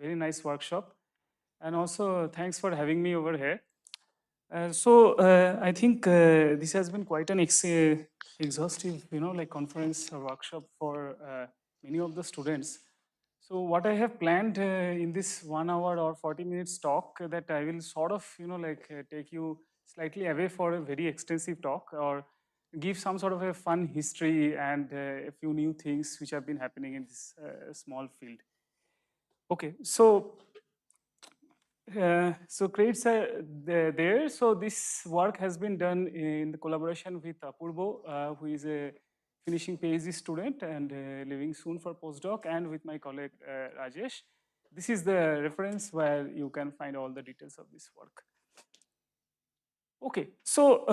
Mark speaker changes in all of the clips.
Speaker 1: very nice workshop. And also, thanks for having me over here. So I think this has been quite an exhaustive, like conference or workshop for many of the students. So what I have planned in this 1 hour or 40 minutes talk that I will sort of, take you slightly away for a very extensive talk or give some sort of a fun history and a few new things which have been happening in this small field. Okay, so credits are there. So this work has been done in the collaboration with Apurvo, who is a finishing PhD student and leaving soon for postdoc, and with my colleague Rajesh. This is the reference where you can find all the details of this work. Okay, so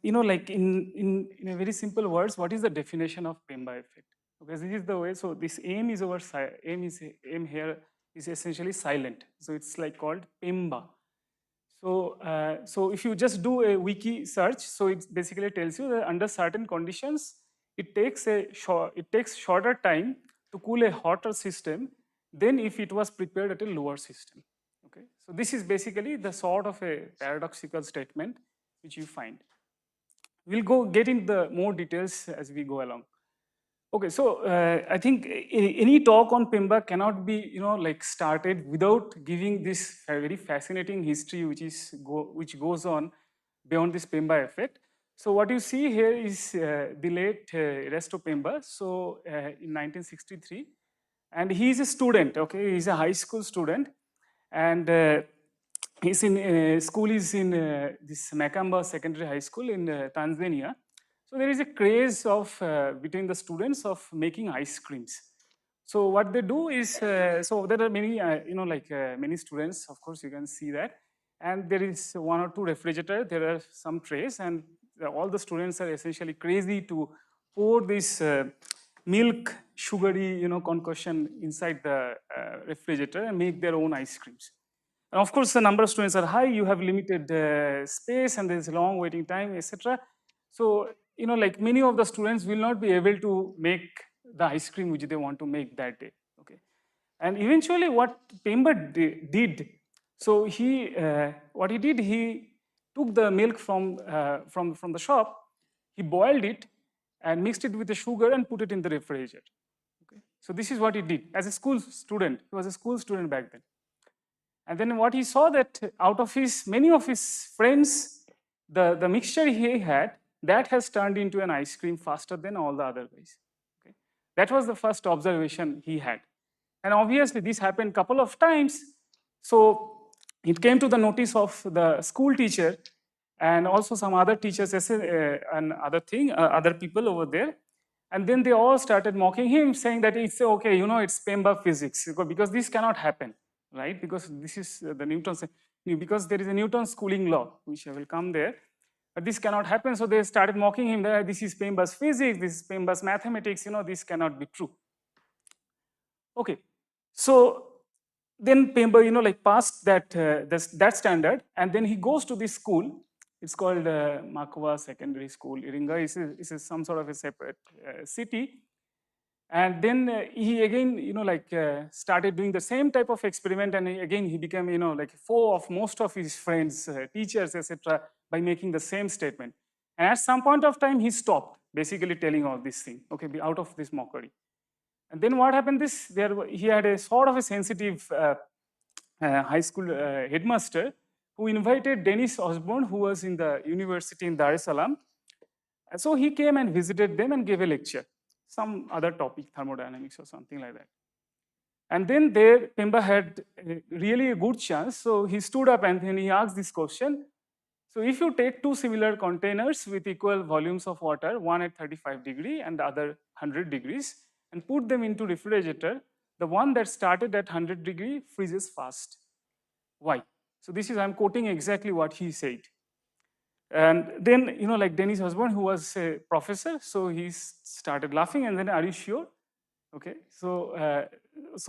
Speaker 1: like in a very simple words, what is the definition of Mpemba effect? Because this is the way. So this aim is over aim here is essentially silent. So it's like called Mpemba. So if you just do a wiki search, so it basically tells you that under certain conditions, it takes shorter time to cool a hotter system than if it was prepared at a lower system. Okay, so this is basically the sort of a paradoxical statement which you find. We'll get into the more details as we go along. Okay, so I think any talk on Mpemba cannot be, like started without giving this very fascinating history, which goes on beyond this Mpemba effect. So what you see here is the late Ernesto Mpemba. So in 1963, and he is a student. Okay, he's a high school student, and he's in school is in this Mpemba Secondary High School in Tanzania. So there is a craze of between the students of making ice creams. So what they do is, so there are many, many students, of course you can see that. And there is one or two refrigerators, there are some trays, and all the students are essentially crazy to pour this milk, sugary, concoction inside the refrigerator and make their own ice creams. And of course, the number of students are high, you have limited space and there's a long waiting time, etc. So, like many of the students will not be able to make the ice cream which they want to make that day. Okay, and eventually, what Mpemba did, so what he did, he took the milk from the shop, he boiled it, and mixed it with the sugar and put it in the refrigerator. Okay, so this is what he did as a school student. He was a school student back then. And then what he saw that out of many of his friends, the mixture he had, that has turned into an ice cream faster than all the other guys. Okay? That was the first observation he had. And obviously this happened a couple of times. So it came to the notice of the school teacher and also some other teachers and other people over there. And then they all started mocking him, saying that it's okay, it's Mpemba physics, because this cannot happen, right? Because this is the Newton's, because there is a Newton's cooling law, which I will come there. But this cannot happen, so they started mocking him that this is Mpemba's physics, this is Mpemba's mathematics, this cannot be true. Okay, so then Mpemba, passed that standard, and then he goes to this school. It's called Makwa Secondary School. Iringa is some sort of a separate city. And then he again, started doing the same type of experiment, and again he became, like a foe of most of his friends, teachers, etc., by making the same statement. And at some point of time, he stopped basically telling all this thing, okay, out of this mockery. And then what happened? He had a sort of a sensitive high school headmaster who invited Dennis Osborne, who was in the university in Dar es Salaam. And so he came and visited them and gave a lecture, some other topic, thermodynamics or something like that. And then there, Mpemba had really a good chance. So he stood up and then he asked this question. So if you take two similar containers with equal volumes of water, one at 35 degrees and the other 100 degrees, and put them into refrigerator, the one that started at 100 degrees freezes fast. Why? So this is, I'm quoting exactly what he said. And then, like Dennis Osborne, who was a professor, so he started laughing, and then, are you sure? Okay, so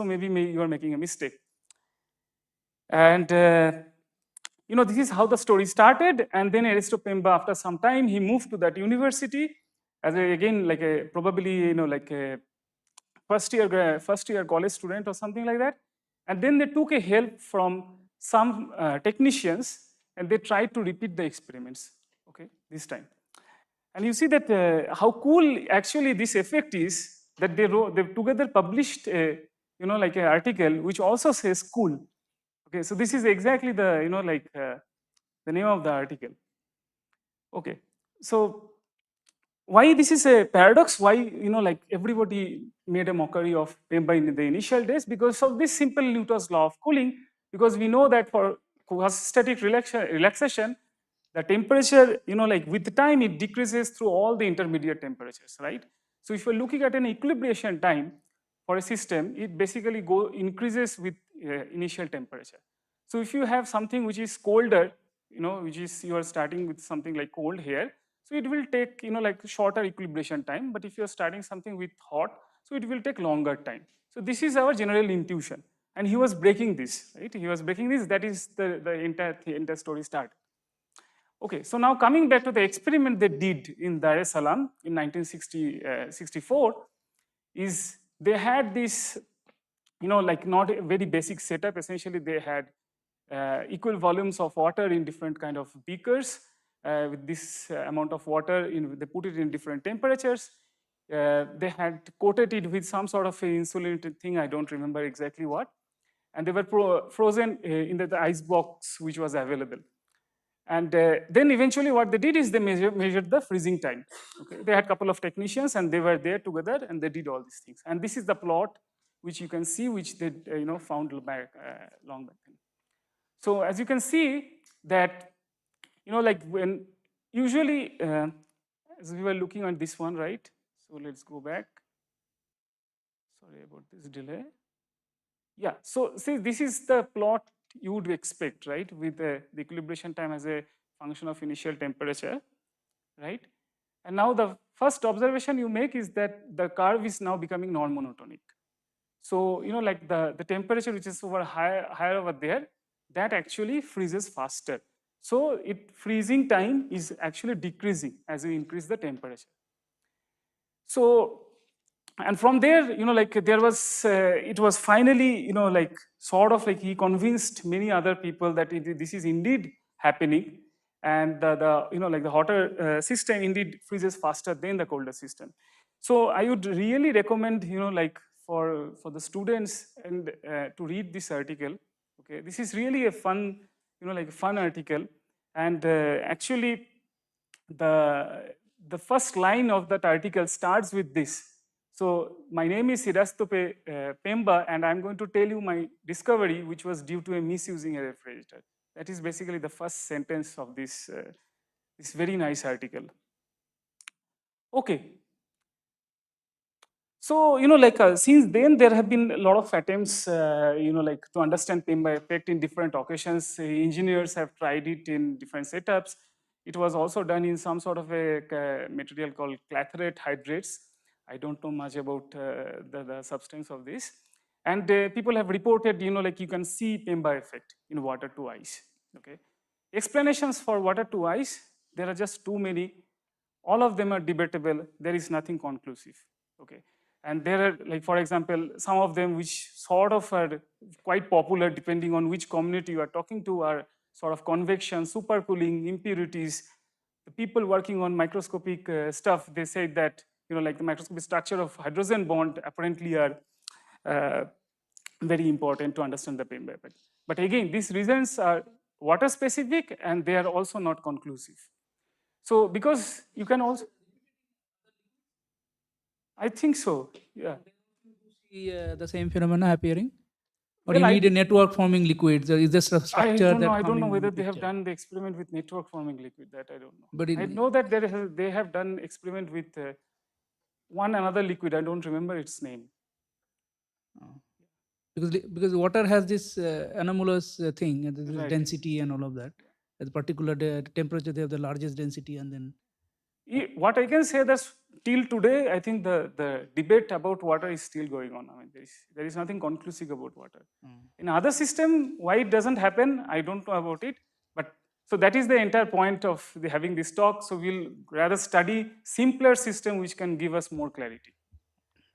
Speaker 1: maybe you are making a mistake. And this is how the story started. And then Ernesto Mpemba, after some time, he moved to that university as probably like a first year college student or something like that. And then they took a help from some technicians, and they tried to repeat the experiments, okay, this time. And you see that how cool actually this effect is, that they together published a, like an article which also says cool. Okay, so this is exactly the, the name of the article. Okay, so why this is a paradox? Why, like everybody made a mockery of Mpemba in the initial days? Because of this simple Newton's law of cooling. Because we know that for quasi-static relaxation, the temperature, like with time, it decreases through all the intermediate temperatures, right? So if you're looking at an equilibration time for a system, it basically increases with initial temperature. So if you have something which is colder, which is you are starting with something like cold here, so it will take, like shorter equilibration time. But if you're starting something with hot, so it will take longer time. So this is our general intuition. And he was breaking this, right? He was breaking this. That is the entire story start. Okay, so now coming back to the experiment they did in Dar es Salaam in 1964, is they had this, like not a very basic setup. Essentially, they had equal volumes of water in different kind of beakers. With this amount of water, they put it in different temperatures. They had coated it with some sort of insulated thing. I don't remember exactly what. And they were frozen in the ice box which was available. And then eventually what they did is they measured the freezing time. Okay? They had a couple of technicians and they were there together and they did all these things. And this is the plot which you can see, which they found back, long back then. So as you can see that, like when usually, as we were looking at this one, right? So let's go back. Sorry about this delay. Yeah, so see, this is the plot you would expect, right? With the equilibration time as a function of initial temperature, right? And now the first observation you make is that the curve is now becoming non-monotonic. So, like the temperature which is higher over there, that actually freezes faster. So freezing time is actually decreasing as you increase the temperature. So, and from there, like there was, it was finally, like sort of like he convinced many other people that this is indeed happening, and like the hotter system indeed freezes faster than the colder system. So I would really recommend, like for the students and to read this article. Okay, this is really a fun, like fun article, and actually the first line of that article starts with this. So my name is Mpemba, and I'm going to tell you my discovery, which was due to a misusing a refrigerator. That is basically the first sentence of this, this very nice article. Okay. So, like since then, there have been a lot of attempts, like to understand Mpemba effect in different occasions. Engineers have tried it in different setups. It was also done in some sort of a material called clathrate hydrates. I don't know much about the substance of this. And people have reported, like you can see Mpemba effect in water to ice. Okay. Explanations for water to ice, there are just too many. All of them are debatable. There is nothing conclusive. Okay. And there are, like, for example, some of them which sort of are quite popular depending on which community you are talking to are sort of convection, supercooling, impurities. The people working on microscopic stuff, they say that, like the microscopic structure of hydrogen bond apparently are very important to understand the Mpemba effect. But again, these reasons are water specific and they are also not conclusive. So because you can also, I think so, yeah.
Speaker 2: See the same phenomena appearing? Or
Speaker 1: Well,
Speaker 2: you need a network forming liquid? Is this a structure
Speaker 1: I don't know whether they have
Speaker 2: picture?
Speaker 1: done the experiment with network forming liquid. That I don't know.
Speaker 2: But
Speaker 1: I know that they have done experiment with one another liquid. I don't remember its name.
Speaker 2: because water has this anomalous thing, this
Speaker 1: Right.
Speaker 2: density and all of that. At a particular temperature, they have the largest density, and then
Speaker 1: What I can say that till today, I think the debate about water is still going on. I mean, there is nothing conclusive about water. In other system, why it doesn't happen, I don't know about it. But so that is the entire point of having this talk. So we'll rather study simpler system which can give us more clarity.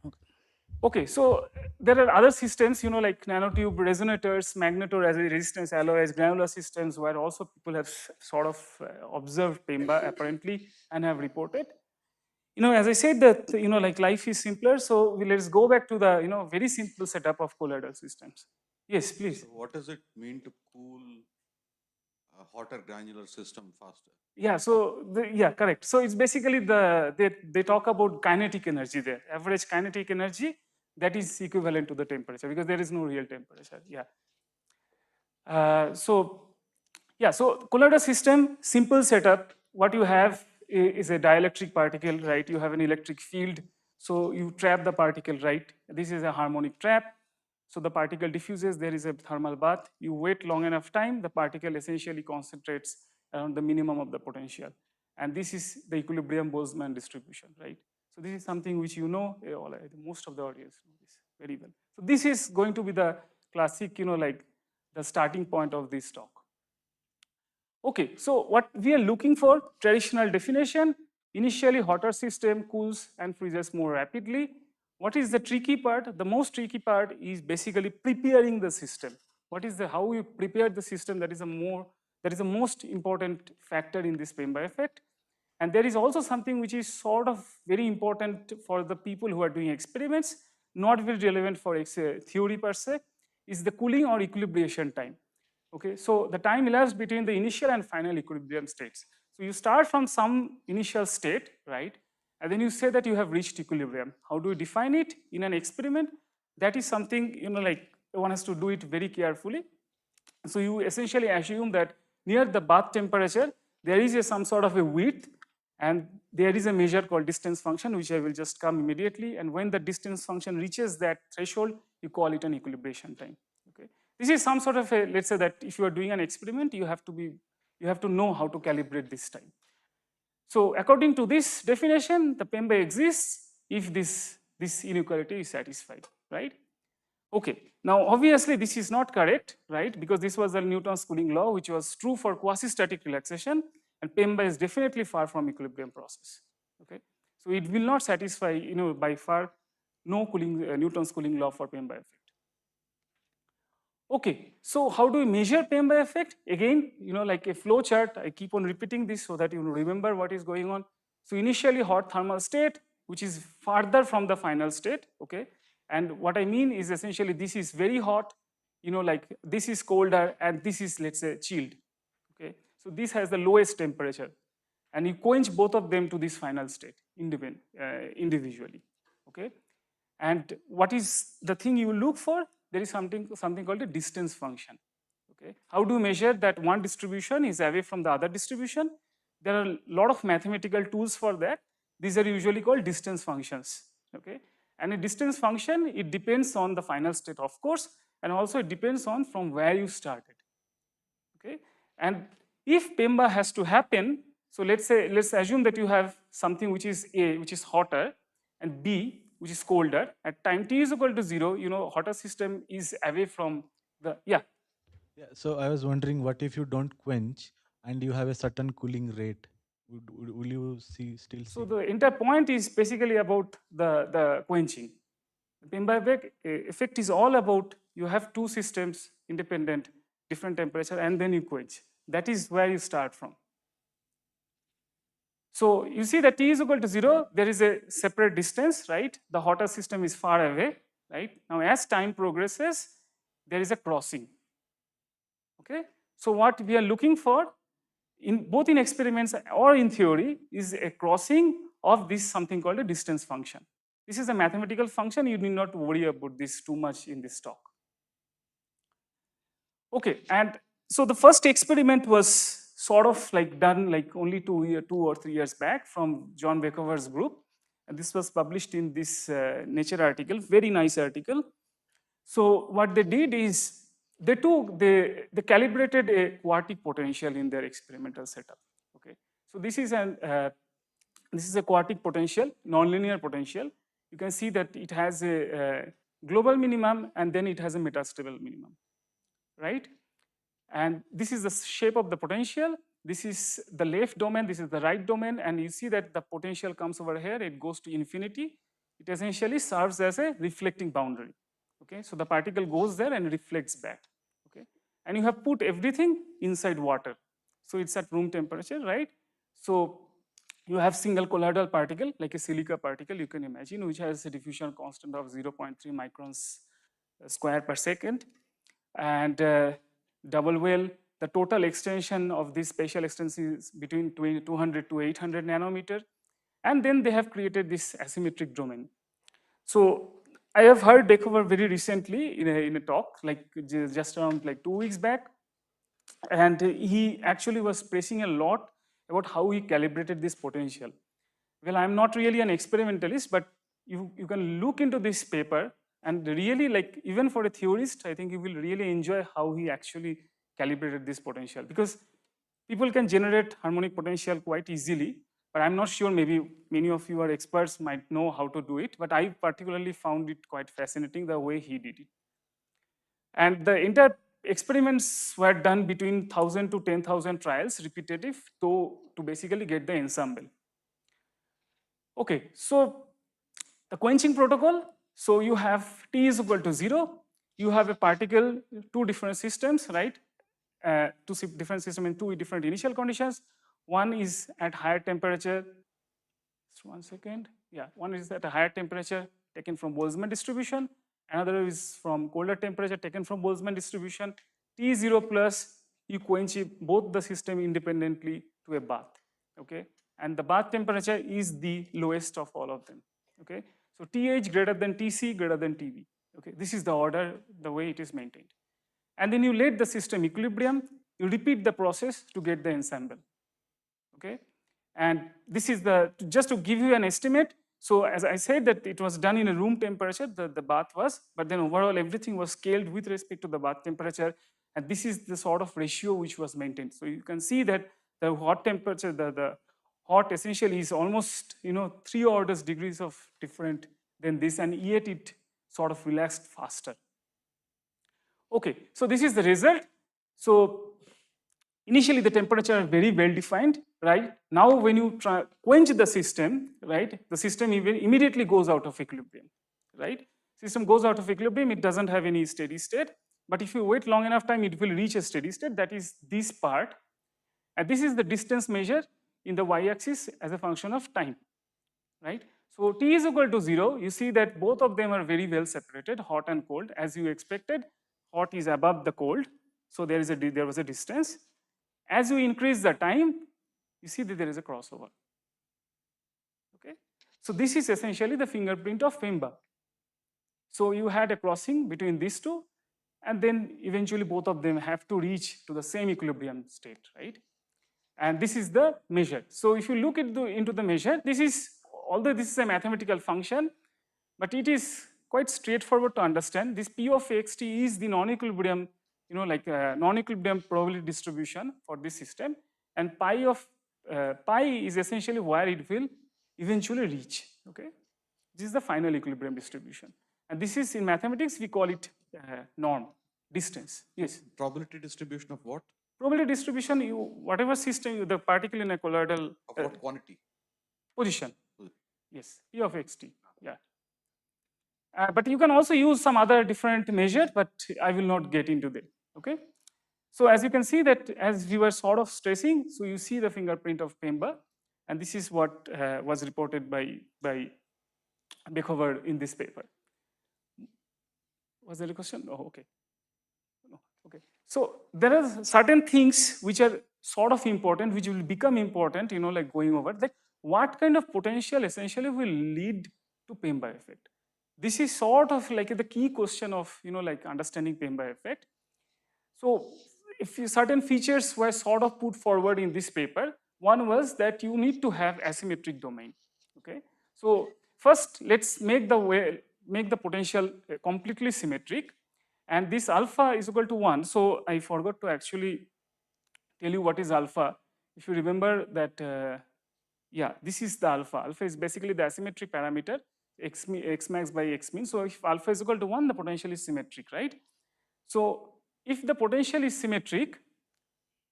Speaker 2: okay.
Speaker 1: Okay, so there are other systems, like nanotube resonators, magnetoresistance alloys, granular systems, where also people have sort of observed Mpemba apparently and have reported. As I said that, like life is simpler, so let's go back to the, very simple setup of colloidal systems. Yes, please.
Speaker 3: So what does it mean to cool a hotter granular system faster?
Speaker 1: Yeah, so yeah, correct. So it's basically they talk about kinetic energy there, average kinetic energy that is equivalent to the temperature because there is no real temperature. Yeah. So yeah, so colloidal system, simple setup. What you have is a dielectric particle, right? You have an electric field, so you trap the particle, right? This is a harmonic trap. So the particle diffuses, there is a thermal bath. You wait long enough time, the particle essentially concentrates around the minimum of the potential. And this is the equilibrium Boltzmann distribution, right? So this is something which most of the audience know this very well. So this is going to be the classic, like the starting point of this talk. Okay, so what we are looking for, traditional definition, initially hotter system cools and freezes more rapidly. What is the tricky part? The most tricky part is basically preparing the system. How you prepare the system, that is the most important factor in this Mpemba effect. And there is also something which is sort of very important for the people who are doing experiments, not very relevant for theory per se, is the cooling or equilibration time. Okay, so the time elapsed between the initial and final equilibrium states. So you start from some initial state, right? And then you say that you have reached equilibrium. How do you define it in an experiment? That is something, like one has to do it very carefully. So you essentially assume that near the bath temperature, there is some sort of a width, and there is a measure called distance function, which I will just come immediately. And when the distance function reaches that threshold, you call it an equilibration time. Okay. This is some sort of a, let's say that if you are doing an experiment, you have to know how to calibrate this time. So according to this definition, the Mpemba exists if this inequality is satisfied, right? Okay, now obviously this is not correct, right? Because this was the Newton's cooling law, which was true for quasi-static relaxation, and Mpemba is definitely far from equilibrium process. Okay, so it will not satisfy, by far, no cooling Newton's cooling law for Mpemba effect. Okay, so how do we measure Mpemba effect? Again, like a flow chart, I keep on repeating this so that you remember what is going on. So initially hot thermal state, which is farther from the final state, okay? And what I mean is essentially this is very hot, like this is colder and this is, let's say, chilled, okay? So this has the lowest temperature and you quench both of them to this final state individually, okay? And what is the thing you look for? There is something called a distance function. Okay, how do you measure that one distribution is away from the other distribution? There are a lot of mathematical tools for that. These are usually called distance functions. Okay, and a distance function, it depends on the final state, of course, and also it depends on from where you started. Okay, and if Mpemba has to happen, so let's assume that you have something which is A, which is hotter, and B, which is colder. At time t is equal to 0, hotter system is away from the, yeah.
Speaker 4: Yeah, so I was wondering, what if you don't quench and you have a certain cooling rate? Will you still
Speaker 1: So
Speaker 4: see?
Speaker 1: the entire point is basically about the quenching. The Mpemba effect is all about you have two systems independent, different temperature, and then you quench. That is where you start from. So you see that t is equal to 0, there is a separate distance, right? The hotter system is far away, right? Now as time progresses, there is a crossing. Okay? So what we are looking for, both in experiments or in theory, is a crossing of this something called a distance function. This is a mathematical function, you need not worry about this too much in this talk. Okay, and so the first experiment was sort of like done like only 2 or 3 years back from John Beckover's group. And this was published in this Nature article, very nice article. So what they did is they calibrated a quartic potential in their experimental setup. Okay, so this is a quartic potential, nonlinear potential. You can see that it has a global minimum and then it has a metastable minimum, right? And this is the shape of the potential. This is the left domain, this is the right domain, and you see that the potential comes over here, it goes to infinity. it essentially serves as a reflecting boundary. Okay, so the particle goes there and reflects back. Okay, and you have put everything inside water, so it's at room temperature, right? So you have single colloidal particle like a silica particle, you can imagine, which has a diffusion constant of 0.3 microns square per second, and double well, the total extension of this spatial extension is between 200 to 800 nanometer, and then they have created this asymmetric domain. So I have heard Decover very recently in a talk, like just around like 2 weeks back, and he actually was pressing a lot about how he calibrated this potential. Well, I'm not really an experimentalist, but you can look into this paper and really, like, even for a theorist, I think you will really enjoy how he actually calibrated this potential, because people can generate harmonic potential quite easily, but I'm not sure, maybe many of you are experts might know how to do it, but I particularly found it quite fascinating the way he did it. And the entire experiments were done between 1,000 to 10,000 trials, repetitive, to basically get the ensemble. Okay, so the quenching protocol, so you have T is equal to 0, you have a particle, two different systems, right? Two different systems in two different initial conditions. One is at higher temperature, just 1 second. Yeah, one is at a higher temperature taken from Boltzmann distribution. Another is from colder temperature taken from Boltzmann distribution. T0 plus, you quench both the system independently to a bath. Okay, and the bath temperature is the lowest of all of them. Okay, so TH greater than TC greater than TB. Okay, this is the order, the way it is maintained. And then you let the system equilibrium, you repeat the process to get the ensemble. Okay, and this is the, just to give you an estimate. So as I said that it was done in a room temperature, the bath was, but then overall everything was scaled with respect to the bath temperature, and this is the sort of ratio which was maintained. So you can see that the hot temperature, the hot essentially is almost 3 orders degrees of different than this, and yet it sort of relaxed faster. Okay, so this is the result. So initially the temperature are very well defined, right? Now when you quench the system, right, the system immediately goes out of equilibrium, right? System goes out of equilibrium, it doesn't have any steady state, but if you wait long enough time, it will reach a steady state, that is this part. And this is the distance measured in the y-axis as a function of time, right? So T is equal to 0, you see that both of them are very well separated, hot and cold, as you expected. Hot is above the cold, so there was a distance. As you increase the time, you see that there is a crossover. Okay, so this is essentially the fingerprint of Mpemba. So you had a crossing between these two, and then eventually both of them have to reach to the same equilibrium state, right? And this is the measure. So if you look into the measure, this is, although this is a mathematical function, but it is quite straightforward to understand. This P of xt is the non-equilibrium, non-equilibrium probability distribution for this system, and pi is essentially where it will eventually reach. Okay, this is the final equilibrium distribution, and this is, in mathematics we call it norm, distance. Yes.
Speaker 3: Probability distribution of what?
Speaker 1: Probability distribution, whatever system, the particle in a colloidal
Speaker 3: Of what quantity?
Speaker 1: Position. Yes, P of xt. Yeah. But you can also use some other different measure, but I will not get into that. Okay. So as you can see that, as we were sort of stressing, so you see the fingerprint of Mpemba, and this is what was reported by Bekover in this paper. Was there a question? Oh, okay. No. Okay. So there are certain things which are sort of important, which will become important, like going over, like what kind of potential essentially will lead to Mpemba effect. This is sort of like the key question of, like understanding Mpemba effect. So if certain features were sort of put forward in this paper, one was that you need to have asymmetric domain. Okay. So first, let's make the potential completely symmetric, and this alpha is equal to 1. So I forgot to actually tell you what is alpha. If you remember that, yeah, this is the alpha. Alpha is basically the asymmetric parameter, x max by x min. So if alpha is equal to 1, the potential is symmetric, right? So if the potential is symmetric,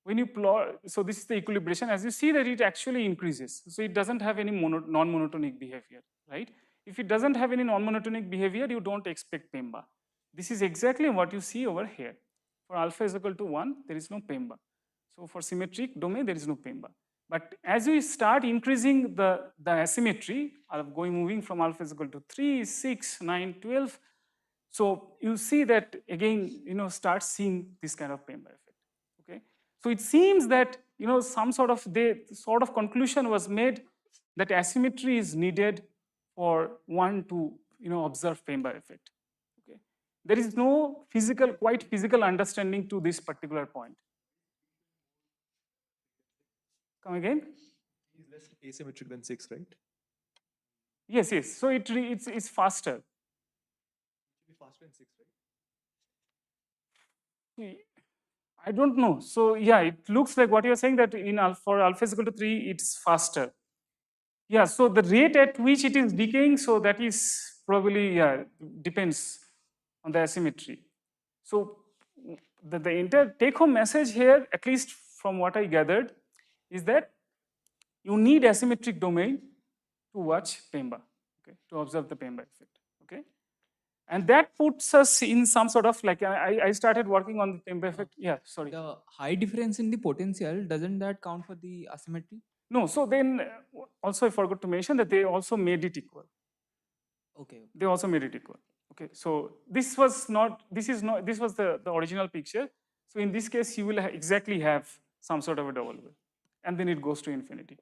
Speaker 1: when you plot, so this is the equilibration, as you see that it actually increases. So it doesn't have any non-monotonic behavior, right? If it doesn't have any non-monotonic behavior, you don't expect Mpemba. This is exactly what you see over here. For alpha is equal to 1, there is no Mpemba. So for symmetric domain, there is no Mpemba. But as we start increasing the asymmetry, moving from alpha is equal to 3, 6, 9, 12, so you see that again, start seeing this kind of Mpemba effect. Okay, so it seems that some sort of conclusion was made that asymmetry is needed for one to observe Mpemba effect. Okay, there is no quite physical understanding to this particular point. Come again?
Speaker 5: Is less asymmetric than 6, right?
Speaker 1: Yes, yes. So it's faster.
Speaker 5: It should be faster than 6, right?
Speaker 1: I don't know. So yeah, it looks like what you're saying that for alpha is equal to 3, it's faster. Yeah, so the rate at which it is decaying, so that is probably, yeah, depends on the asymmetry. So the entire take-home message here, at least from what I gathered, is that you need asymmetric domain to watch Mpemba, okay, to observe the Mpemba effect, okay? And that puts us in some sort of like, I started working on the Mpemba effect. Yeah, sorry.
Speaker 6: The high difference in the potential, doesn't that count for the asymmetry?
Speaker 1: No, so then also I forgot to mention that they also made it equal.
Speaker 6: Okay.
Speaker 1: They also made it equal. Okay, so this was the original picture. So in this case, you will exactly have some sort of a double wave, and then it goes to infinity.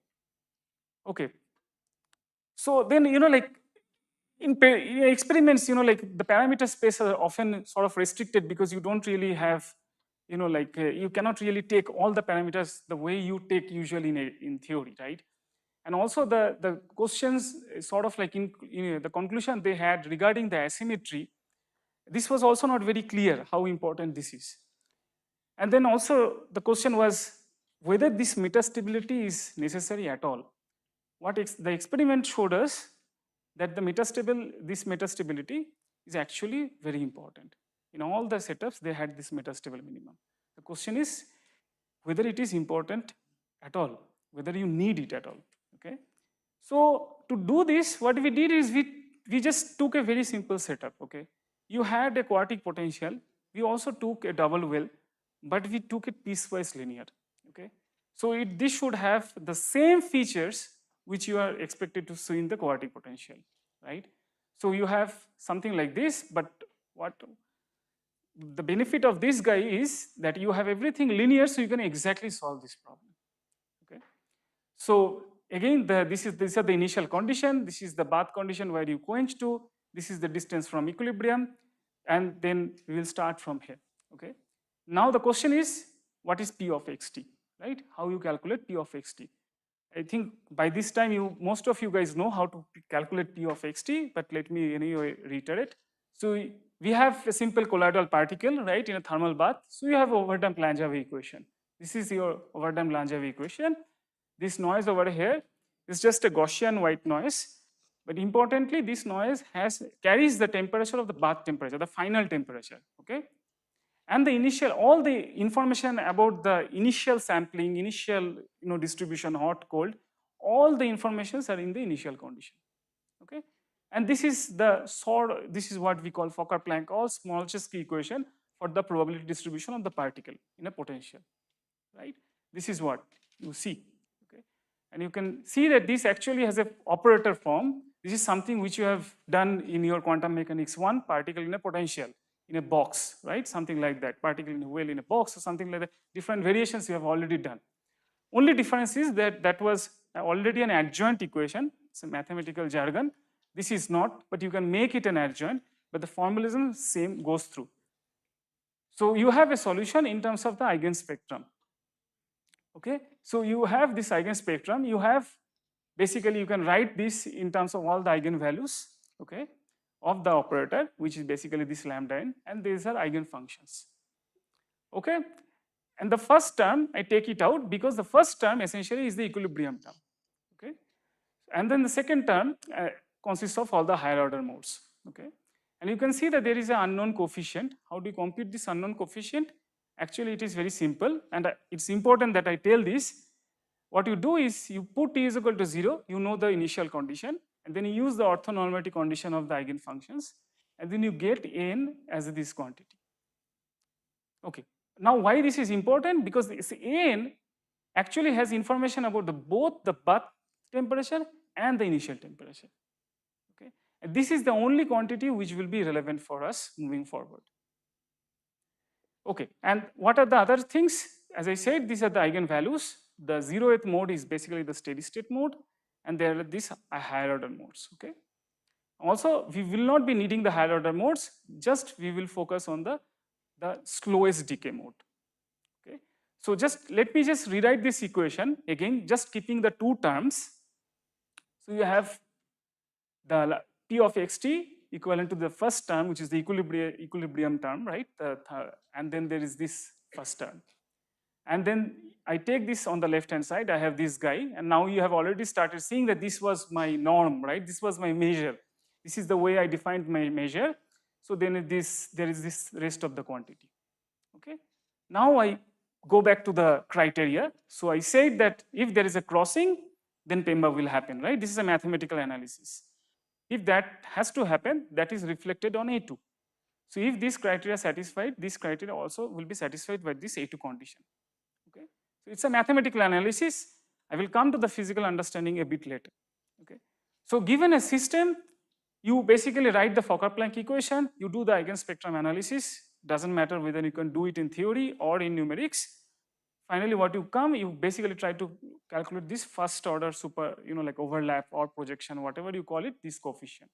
Speaker 1: Okay. So then, like in experiments, like the parameter space are often sort of restricted because you don't really have, you cannot really take all the parameters the way you take usually in theory, right? And also the questions sort of like in the conclusion they had regarding the asymmetry, this was also not very clear how important this is. And then also the question was whether this metastability is necessary at all. The experiment showed us that this metastability is actually very important. In all the setups, they had this metastable minimum. The question is whether it is important at all, whether you need it at all, okay? So to do this, what we did is we just took a very simple setup, okay? You had a quartic potential, we also took a double well, but we took it piecewise linear, okay? So this should have the same features which you are expected to see in the quartic potential, right? So you have something like this, but what the benefit of this guy is that you have everything linear, so you can exactly solve this problem, okay? So again, these are the initial condition. This is the bath condition where you quench to. This is the distance from equilibrium, and then we will start from here, okay? Now the question is, what is P of xt, right? How you calculate P of xt? I think by this time, most of you guys know how to calculate P of xt, but let me anyway reiterate. So we have a simple colloidal particle, right, in a thermal bath. So you have overdamped Langevin equation. This is your overdamped Langevin equation. This noise over here is just a Gaussian white noise. But importantly, this noise carries the temperature of the bath temperature, the final temperature, okay? And all the information about the initial sampling, initial distribution, hot, cold, all the informations are in the initial condition, okay? And this is what we call Fokker-Planck or Smolchevsky equation for the probability distribution of the particle in a potential, right? This is what you see, okay? And you can see that this actually has an operator form. This is something which you have done in your quantum mechanics 1, particle in a potential, in a box, right? Something like that, particle in a well in a box or something like that. Different variations you have already done. Only difference is that was already an adjoint equation. It's a mathematical jargon. This is not, but you can make it an adjoint, but the formalism same goes through. So you have a solution in terms of the eigenspectrum. Okay, so you have this eigenspectrum. Basically you can write this in terms of all the eigenvalues, okay, of the operator, which is basically this lambda n, and these are eigenfunctions. Okay, and the first term I take it out because the first term essentially is the equilibrium term. Okay, and then the second term consists of all the higher order modes. Okay, and you can see that there is an unknown coefficient. How do you compute this unknown coefficient? Actually, it is very simple, and it's important that I tell this. What you do is you put t is equal to 0, you know the initial condition, and then you use the orthonormativity condition of the eigenfunctions, and then you get n as this quantity. Okay. Now, why this is important? Because this n actually has information about both the bath temperature and the initial temperature. Okay. And this is the only quantity which will be relevant for us moving forward. Okay. And what are the other things? As I said, these are the eigenvalues. The 0th mode is basically the steady state mode, and there are these higher order modes. Okay. Also, we will not be needing the higher order modes, just we will focus on the slowest decay mode. Okay. So just let me just rewrite this equation again, just keeping the two terms. So you have the P of xt equivalent to the first term, which is the equilibrium term, right? And then there is this first term. And then I take this on the left hand side, I have this guy, and now you have already started seeing that this was my norm, right? This was my measure. This is the way I defined my measure. So then there is this rest of the quantity. Okay. Now I go back to the criteria. So I said that if there is a crossing, then Mpemba will happen, right? This is a mathematical analysis. If that has to happen, that is reflected on A2. So if this criteria are satisfied, this criteria also will be satisfied by this A2 condition. Okay. So it's a mathematical analysis. I will come to the physical understanding a bit later. Okay. So given a system, you basically write the Fokker-Planck equation, you do the eigenspectrum analysis, doesn't matter whether you can do it in theory or in numerics. Finally, what you basically try to calculate this first order super, like overlap or projection, whatever you call it, this coefficient.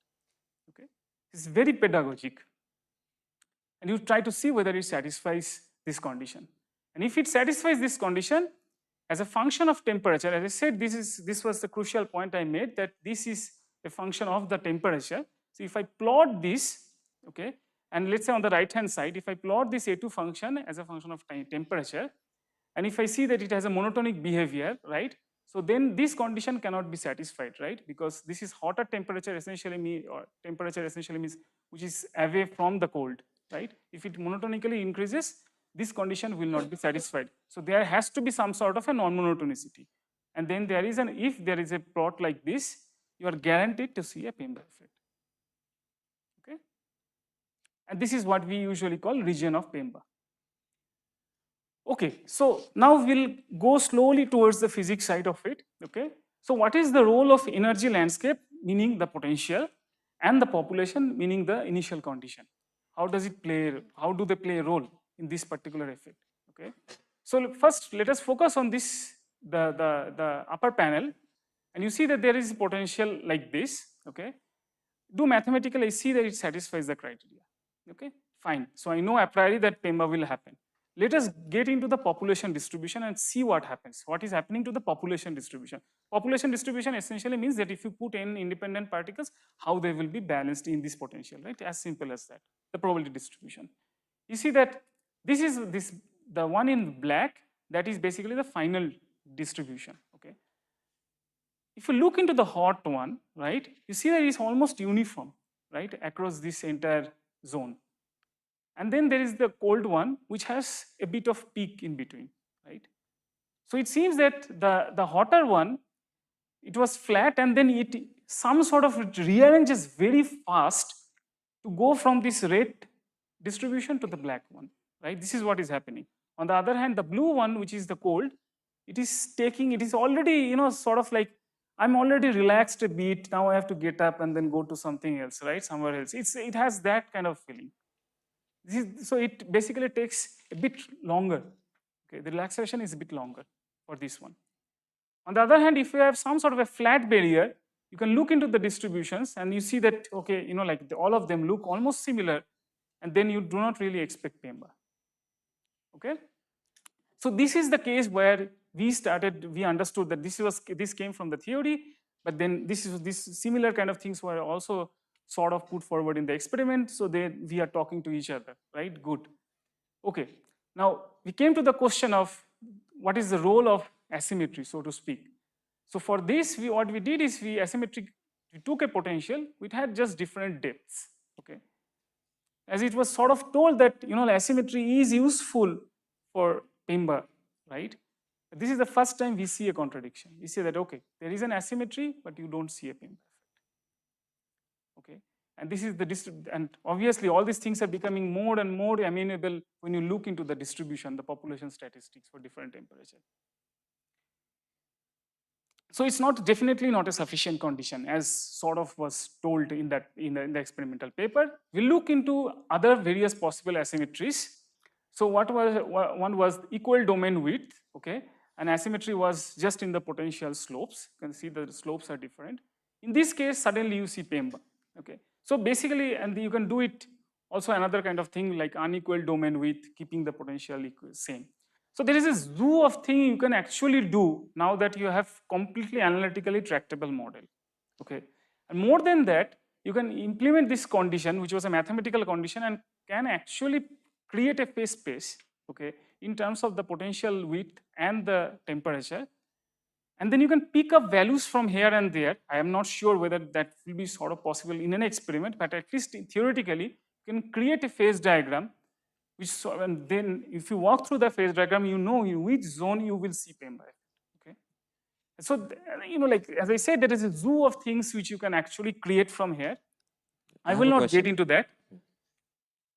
Speaker 1: Okay. It's very pedagogic. And you try to see whether it satisfies this condition. And if it satisfies this condition, as a function of temperature, as I said, this was the crucial point I made, that this is a function of the temperature. So if I plot this, okay, and let's say on the right hand side, if I plot this A2 function as a function of temperature, and if I see that it has a monotonic behavior, right, so then this condition cannot be satisfied, right, because this is hotter temperature essentially means which is away from the cold, right. If it monotonically increases, this condition will not be satisfied. So there has to be some sort of a non-monotonicity. And then if there is a plot like this, you are guaranteed to see a Mpemba effect. Okay. And this is what we usually call region of Mpemba. Okay, so now we'll go slowly towards the physics side of it. Okay, so what is the role of energy landscape, meaning the potential, and the population, meaning the initial condition? How does it play? How do they play a role in this particular effect? Okay, so first let us focus on this the upper panel, and you see that there is potential like this. Okay, do mathematically see that it satisfies the criteria. Okay, fine. So I know a priori that Mpemba will happen. Let us get into the population distribution and see what happens. What is happening to the population distribution? Population distribution essentially means that if you put n independent particles, how they will be balanced in this potential, right? As simple as that. The probability distribution. You see that this is the one in black, that is basically the final distribution. Okay. If you look into the hot one, right, you see that it's almost uniform, right, across this entire zone. And then there is the cold one, which has a bit of peak in between, right? So it seems that the hotter one, it was flat, and then it some sort of rearranges very fast to go from this red distribution to the black one, right? This is what is happening. On the other hand, the blue one, which is the cold, it is already, sort of like, I'm already relaxed a bit, now I have to get up and then go to something else, right? Somewhere else. It has that kind of feeling. So it basically takes a bit longer. Okay, the relaxation is a bit longer for this one. On the other hand, if you have some sort of a flat barrier, you can look into the distributions and you see that, okay, all of them look almost similar, and then you do not really expect Mpemba. Okay? So this is the case where we understood that this came from the theory, but then this similar kind of things were also sort of put forward in the experiment, so we are talking to each other, right? Good. Okay, now we came to the question of what is the role of asymmetry, so to speak. So for this, what we did is we took a potential which had just different depths, okay? As it was sort of told that, asymmetry is useful for Mpemba, right? But this is the first time we see a contradiction. We say that, okay, there is an asymmetry, but you don't see a Mpemba effect. And this is the and obviously all these things are becoming more and more amenable when you look into the distribution, the population statistics for different temperature. So it's not definitely not a sufficient condition as sort of was told in that in the experimental paper. We look into other various possible asymmetries. So one was equal domain width, okay, and asymmetry was just in the potential slopes. You can see the slopes are different. In this case, suddenly you see Mpemba, okay. So basically, and you can do it also another kind of thing like unequal domain width, keeping the potential same. So there is a zoo of thing you can actually do now that you have completely analytically tractable model, okay. And more than that, you can implement this condition, which was a mathematical condition, and can actually create a phase space, okay, in terms of the potential width and the temperature. And then you can pick up values from here and there. I am not sure whether that will be sort of possible in an experiment, but at least theoretically, you can create a phase diagram, which and then if you walk through the phase diagram, you know in which zone you will see Mpemba, okay. So, you know, like as I said, there is a zoo of things which you can actually create from here. I
Speaker 7: have
Speaker 1: will
Speaker 7: a
Speaker 1: not
Speaker 7: question.
Speaker 1: get into that.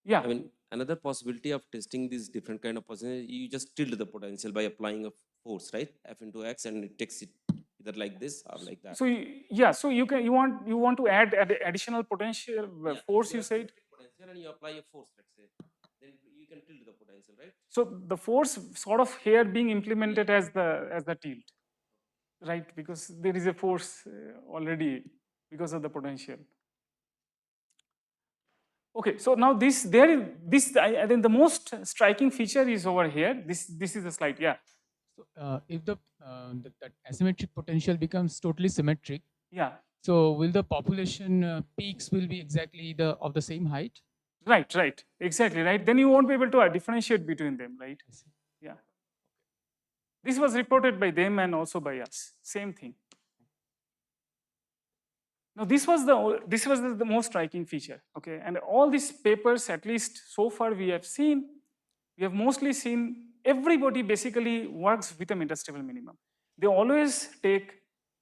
Speaker 1: Yeah.
Speaker 7: I mean, another possibility of testing these different kind of potential, you just tilt the potential by applying a force, right? F into x, and it takes it either like this or like that.
Speaker 1: So yeah, so you want to add additional potential force, you said.
Speaker 7: Potential, and you apply a force, let's say, then you can tilt the potential, right?
Speaker 1: So the force sort of here being implemented as the tilt, right? Because there is a force already because of the potential. Okay, so now I think the most striking feature is over here. This is the slide, yeah.
Speaker 8: So if that asymmetric potential becomes totally symmetric,
Speaker 1: Yeah.
Speaker 8: so will the population peaks will be exactly of the same height?
Speaker 1: Right, exactly, right. Then you won't be able to differentiate between them, right? Yeah. This was reported by them and also by us. Same thing. Now this was the most striking feature, okay? And all these papers, at least so far we have mostly seen everybody basically works with a metastable minimum. They always take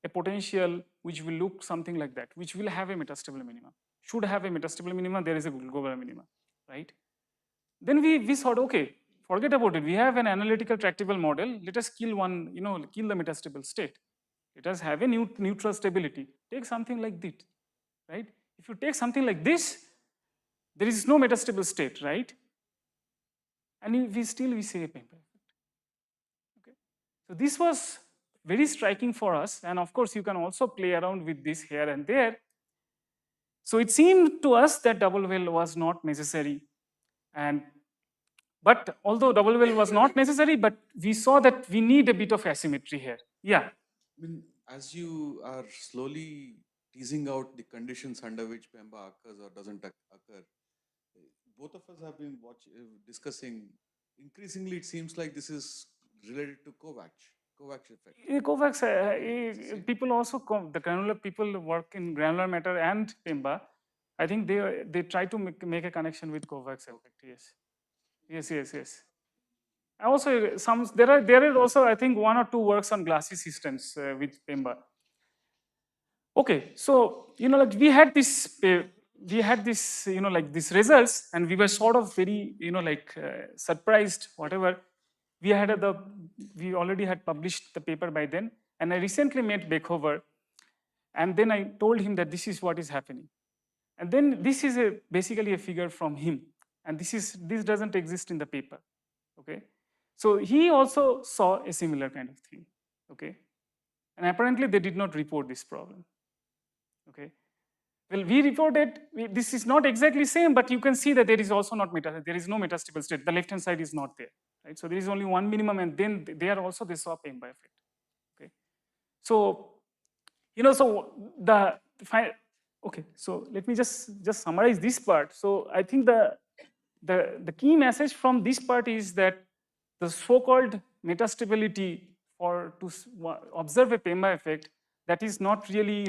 Speaker 1: a potential which will look something like that, which will have a metastable minimum. Should have a metastable minimum, there is a global minimum, right? Then we thought, okay, forget about it. We have an analytical tractable model. Let us kill kill the metastable state. Let us have a neutral stability. Take something like this, right? If you take something like this, there is no metastable state, right? And we see a Mpemba effect. Okay. So this was very striking for us. And of course, you can also play around with this here and there. So it seemed to us that double well was not necessary. But although double well was not necessary, but we saw that we need a bit of asymmetry here. Yeah.
Speaker 3: I mean, as you are slowly teasing out the conditions under which Mpemba occurs or doesn't occur, both of us have been discussing. Increasingly, it seems like this is related to Kovacs effect.
Speaker 1: Kovacs, people also the granular people work in granular matter and Mpemba. I think they try to make a connection with Kovacs effect. Yes. Also, there are also I think 1 or 2 works on glassy systems with Mpemba. Okay, so like we had this like these results, and we were sort of very surprised. Whatever we already had published the paper by then, and I recently met Beckhover, and then I told him that this is what is happening, and then this is basically a figure from him, and this doesn't exist in the paper. Okay, so he also saw a similar kind of thing. Okay, and apparently they did not report this problem. Okay, well, we reported this is not exactly same, but you can see that there is also no metastable state. The left hand side is not there, right? So there is only one minimum, and then there also they saw Mpemba effect. Okay, so okay, so let me just summarize this part. So I think the key message from this part is that the so-called metastability to observe a Mpemba effect, that is not really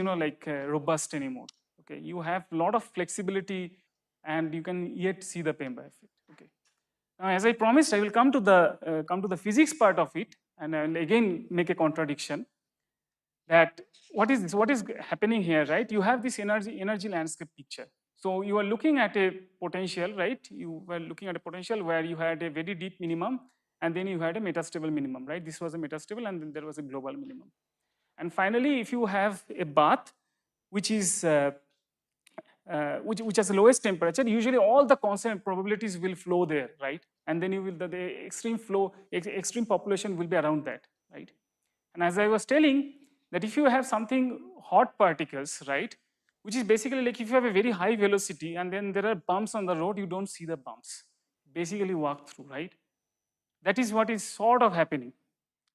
Speaker 1: robust anymore. Okay, you have a lot of flexibility, and you can yet see the Mpemba effect. Okay, now as I promised, I will come to the physics part of it, and I will again make a contradiction. That what is happening here, right? You have this energy landscape picture. So you are looking at a potential, right? You were looking at a potential where you had a very deep minimum and then you had a metastable minimum, right? This was a metastable and then there was a global minimum. And finally, if you have a bath, which is which has the lowest temperature, usually all the constant probabilities will flow there, right? And then you will the extreme flow, extreme population will be around that, right? And as I was telling, that if you have something hot particles, right, which is basically like if you have a very high velocity and then there are bumps on the road, you don't see the bumps. Basically walk through, right? That is what is sort of happening,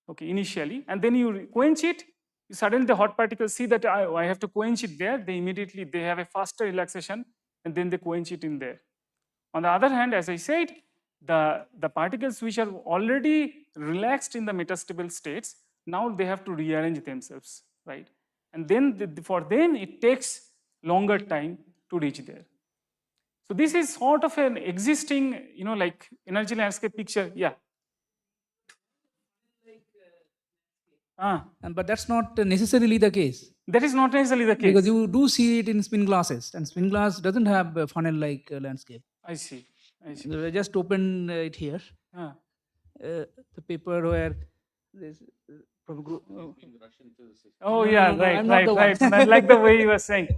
Speaker 1: okay, initially. And then you quench it, suddenly the hot particles see that I have to quench it there, they immediately, they have a faster relaxation and then they quench it in there. On the other hand, as I said, the particles which are already relaxed in the metastable states, now they have to rearrange themselves, right? And then for them, it takes longer time to reach there. So this is sort of an existing, like energy landscape picture. Yeah.
Speaker 2: But that's not necessarily the case.
Speaker 1: That is not necessarily the case.
Speaker 2: Because you do see it in spin glasses, and spin glass doesn't have a funnel-like landscape.
Speaker 1: I see. I see.
Speaker 2: So I just open it here.
Speaker 1: Ah.
Speaker 2: The paper where this from group.
Speaker 1: Oh
Speaker 2: No,
Speaker 1: yeah,
Speaker 2: no, no,
Speaker 1: right,
Speaker 2: I'm not
Speaker 1: right,
Speaker 2: the
Speaker 1: right.
Speaker 2: one.
Speaker 1: I like the way you were saying.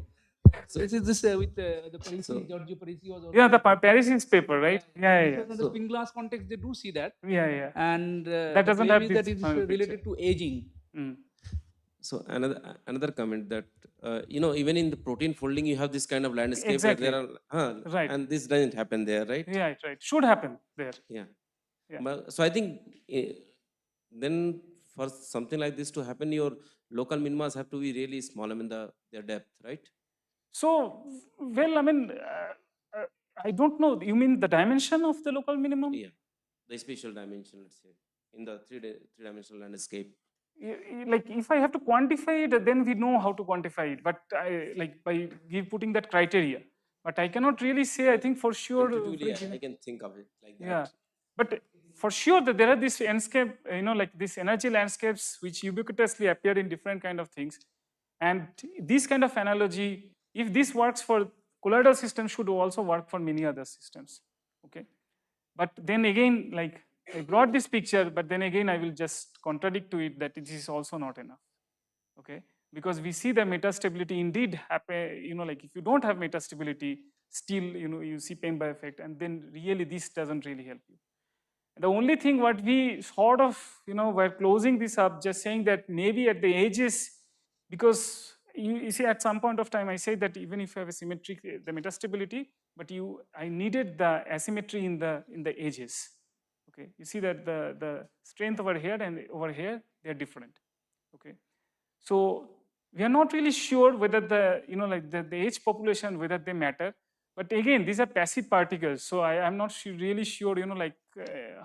Speaker 2: So this is this with the Parisi, Giorgio Parisi was also.
Speaker 1: Yeah, the Paris's paper, right? Yeah, yeah.
Speaker 2: In the spin glass context, they do see that.
Speaker 1: Yeah, yeah.
Speaker 2: And
Speaker 1: that doesn't
Speaker 2: the
Speaker 1: have
Speaker 2: claim is
Speaker 1: this
Speaker 2: that it is
Speaker 1: funnel
Speaker 2: related
Speaker 1: picture.
Speaker 2: to aging.
Speaker 7: So another comment that even in the protein folding you have this kind of landscape
Speaker 1: Exactly.
Speaker 7: where there are
Speaker 1: Right.
Speaker 7: and this doesn't happen there, right?
Speaker 1: Yeah, right. Should happen there.
Speaker 7: Yeah.
Speaker 1: Yeah.
Speaker 7: So I think then for something like this to happen, your local minimas have to be really small. I mean their depth, right?
Speaker 1: So, well, I mean, I don't know. You mean the dimension of the local minimum?
Speaker 7: Yeah, the spatial dimension, let's say, in the three-dimensional landscape.
Speaker 1: Like if I have to quantify it, then we know how to quantify it. But like by putting that criteria. But I cannot really say. I think for sure.
Speaker 7: I can think of it like that.
Speaker 1: Yeah, but for sure that there are these landscape, like these energy landscapes which ubiquitously appear in different kind of things, and this kind of analogy, if this works for colloidal systems, should also work for many other systems. Okay, but then again, like I brought this picture, but then again I will just contradict to it that it is also not enough. Okay, because we see the metastability indeed happen. Like if you don't have metastability, still you see Mpemba effect, and then really this doesn't really help you. The only thing what we sort of, we're closing this up, just saying that maybe at the edges, because you see at some point of time, I say that even if you have a symmetric, the metastability, but I needed the asymmetry in the edges. Okay, you see that the strength over here and over here, they're different. Okay, so we are not really sure whether like the edge population, whether they matter. But again, these are passive particles, so I am not really sure, like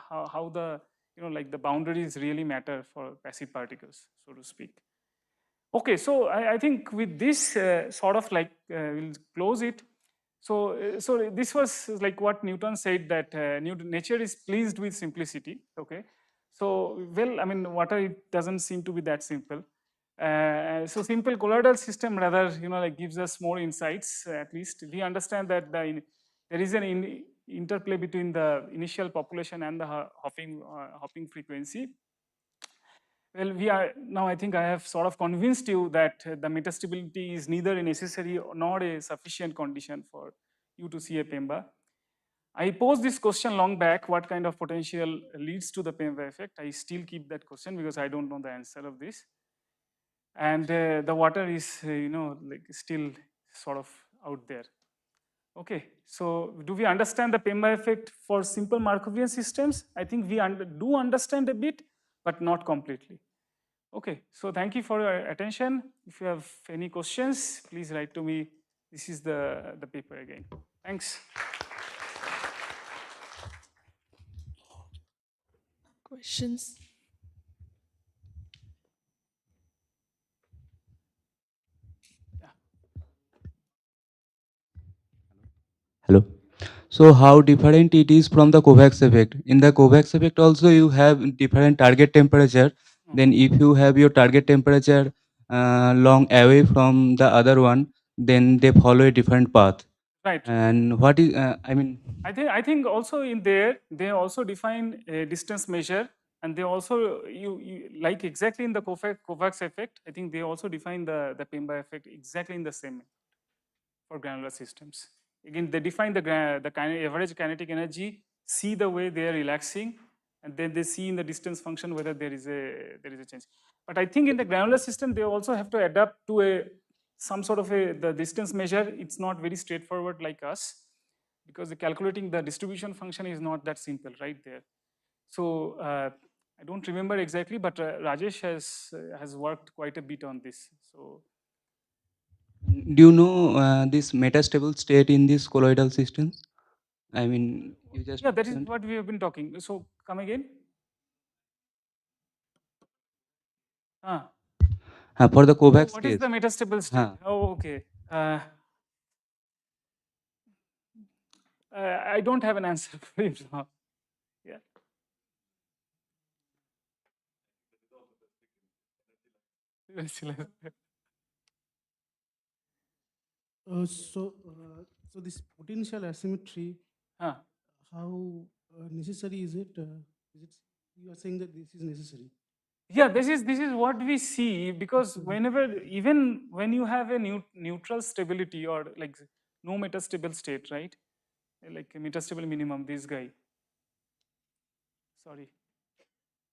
Speaker 1: how the like the boundaries really matter for passive particles, so to speak. Okay, so I think with this sort of like we'll close it. So this was like what Newton said, that nature is pleased with simplicity. Okay, so well, I mean, water, it doesn't seem to be that simple. So simple colloidal system rather, like gives us more insights. At least we understand that there is an interplay between the initial population and the hopping frequency. Well, we are now. I think I have sort of convinced you that the metastability is neither a necessary nor a sufficient condition for you to see a Mpemba. I posed this question long back: what kind of potential leads to the Mpemba effect? I still keep that question because I don't know the answer of this. And the water is, like still sort of out there. Okay, so do we understand the Mpemba effect for simple Markovian systems? I think we do understand a bit, but not completely. Okay, so thank you for your attention. If you have any questions, please write to me. This is the paper again. Thanks.
Speaker 9: Questions?
Speaker 10: Hello. So how different it is from the Kovacs effect? In the Kovacs effect also you have different target temperature. Then if you have your target temperature long away from the other one, then they follow a different path.
Speaker 1: Right.
Speaker 10: And what is, I mean,
Speaker 1: I think also in there they also define a distance measure, and they also you like exactly in the Kovacs effect. I think they also define the Mpemba effect exactly in the same way for granular systems. Again, they define the average kinetic energy, see the way they are relaxing, and then they see in the distance function whether there is a change. But I think in the granular system they also have to adapt to some sort of the distance measure. It's not very straightforward like us, because the calculating the distribution function is not that simple right there. So I don't remember exactly, but Rajesh has worked quite a bit on this. So
Speaker 10: do you know this metastable state in this colloidal systems? I mean, you just
Speaker 1: yeah, that is
Speaker 10: mentioned.
Speaker 1: what we have been talking. So come again.
Speaker 10: For the Kovacs
Speaker 1: What is
Speaker 10: case.
Speaker 1: the metastable state? Oh, okay. I don't have an answer for it now. Yeah.
Speaker 11: So this potential asymmetry, how necessary is it? Is it? You are saying that this is necessary.
Speaker 1: Yeah, this is what we see, because whenever, even when you have a neutral stability or like no metastable state, right? Like a metastable minimum, this guy. Sorry.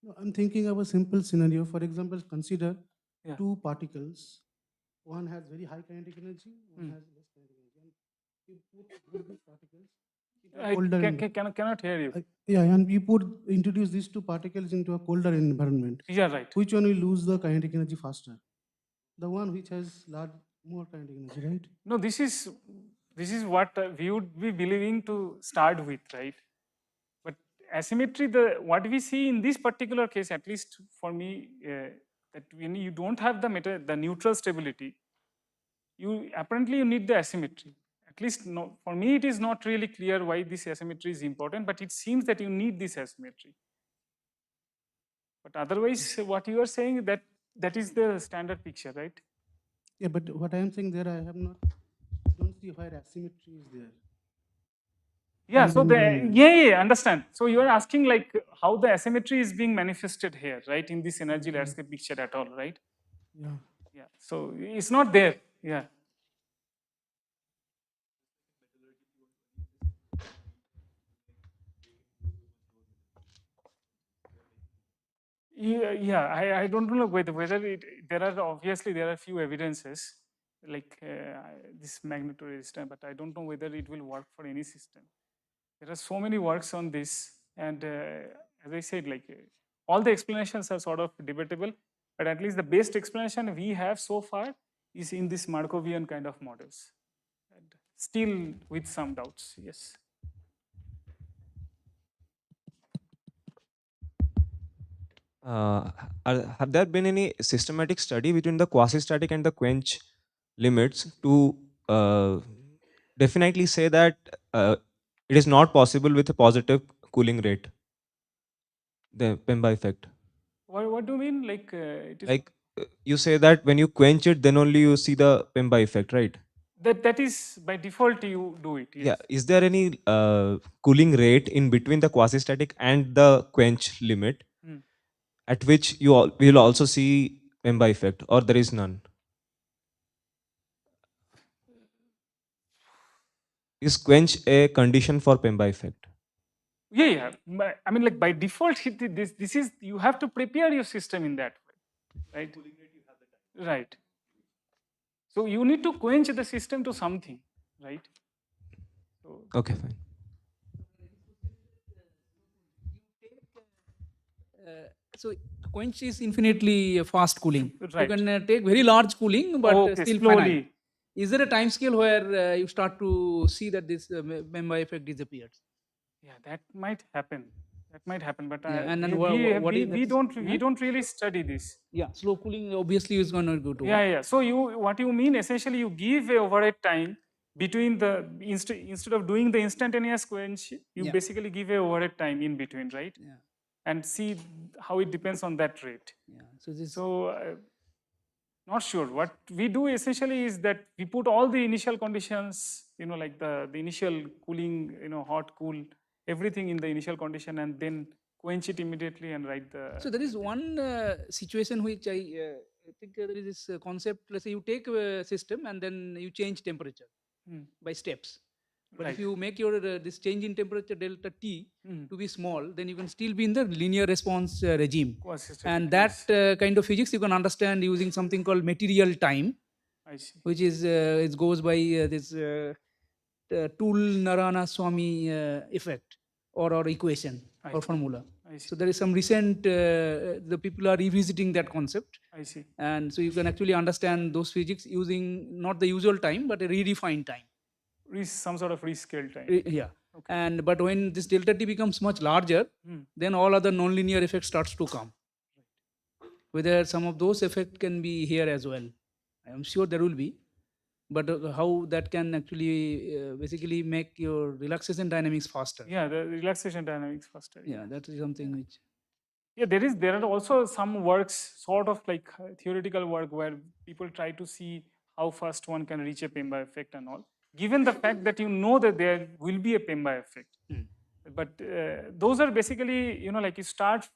Speaker 11: No, I'm thinking of a simple scenario. For example, consider
Speaker 1: Yeah.
Speaker 11: two particles. One has very high kinetic energy, one has less kinetic energy. And you put both these particles into a colder
Speaker 1: cannot hear you.
Speaker 11: yeah, and you introduce these two particles into a colder environment.
Speaker 1: Yeah, right.
Speaker 11: Which one will lose the kinetic energy faster? The one which has more kinetic energy, right?
Speaker 1: No, this is what we would be believing to start with, right? But asymmetry, what we see in this particular case, at least for me, that when you don't have the neutral stability, you apparently you need the asymmetry. At least no, for me, it is not really clear why this asymmetry is important, but it seems that you need this asymmetry. But otherwise, what you are saying, that is the standard picture, right?
Speaker 11: Yeah, but what I am saying there, I don't see where asymmetry is there.
Speaker 1: Yeah, so yeah, understand. So you are asking like how the asymmetry is being manifested here, right? In this energy landscape picture at all, right?
Speaker 11: Yeah.
Speaker 1: Yeah. So it's not there. Yeah. Yeah, I don't know whether there are obviously there are few evidences like this magnitude resistor, but I don't know whether it will work for any system. There are so many works on this, and as I said, like all the explanations are sort of debatable, but at least the best explanation we have so far is in this Markovian kind of models, and still with some doubts. Yes.
Speaker 12: Have there been any systematic study between the quasi-static and the quench limits to definitely say that it is not possible with a positive cooling rate, the Mpemba effect?
Speaker 1: What do you mean? Like it is
Speaker 12: like you say that when you quench it, then only you see the Mpemba effect, right?
Speaker 1: that is by default you do it. Yes.
Speaker 12: Yeah. Is there any cooling rate in between the quasi-static and the quench limit at which you will also see Mpemba effect, or there is none? Is quench a condition for Mpemba effect?
Speaker 1: Yeah. I mean, like by default, this is you have to prepare your system in that way, right? Right. So you need to quench the system to something, right? So,
Speaker 12: okay, fine.
Speaker 2: So quench is infinitely fast cooling.
Speaker 1: Right.
Speaker 2: You can take very large cooling, but still
Speaker 1: slowly.
Speaker 2: finite. Is there a time scale where you start to see that this Mpemba effect disappears?
Speaker 1: Yeah, that might happen. That might happen, but
Speaker 2: and then
Speaker 1: we don't really study this.
Speaker 2: Yeah, slow cooling obviously is going to go to.
Speaker 1: Yeah. So what you mean essentially, you give a overhead time between the instead of doing the instantaneous quench, you basically give a overhead time in between, right?
Speaker 2: Yeah.
Speaker 1: And see how it depends on that rate.
Speaker 2: Yeah.
Speaker 1: Not sure. What we do essentially is that we put all the initial conditions like the initial cooling, hot, cool, everything in the initial condition, and then quench it immediately and write the.
Speaker 2: So there is one situation which I think there is this concept. Let's say you take a system and then you change temperature by steps. But if
Speaker 1: Right.
Speaker 2: you make your this change in temperature delta T to be small, then you can still be in the linear response regime.
Speaker 1: Quasi-static,
Speaker 2: And that kind of physics you can understand using something called material time,
Speaker 1: I see.
Speaker 2: which is it goes by this Tool Narana Swami effect or equation or formula.
Speaker 1: I see.
Speaker 2: So there is some recent, the people are revisiting that concept.
Speaker 1: I see.
Speaker 2: And so you can actually understand those physics using not the usual time, but a redefined time.
Speaker 1: Some sort of rescale time.
Speaker 2: Yeah. And but when this delta T becomes much larger, then all other nonlinear effects starts to come. Whether some of those effects can be here as well. I am sure there will be. But how that can actually basically make your relaxation dynamics faster.
Speaker 1: Yeah, the relaxation dynamics faster.
Speaker 2: Yeah, that is something which.
Speaker 1: Yeah, there are also some works, sort of like theoretical work, where people try to see how fast one can reach a Mpemba effect and all. Given the fact that you know that there will be a Mpemba effect, but those are basically, like you start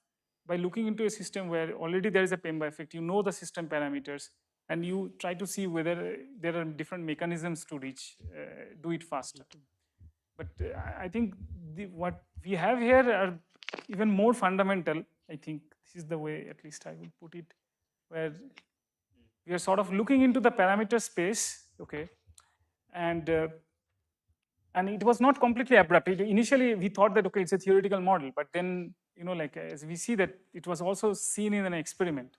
Speaker 1: by looking into a system where already there is a Mpemba effect. You know the system parameters, and you try to see whether there are different mechanisms to reach, do it faster. But I think what we have here are even more fundamental. I think this is the way, at least I would put it, where we are sort of looking into the parameter space, okay, and it was not completely abrupt. Initially, we thought that okay, it's a theoretical model, but then like as we see that it was also seen in an experiment.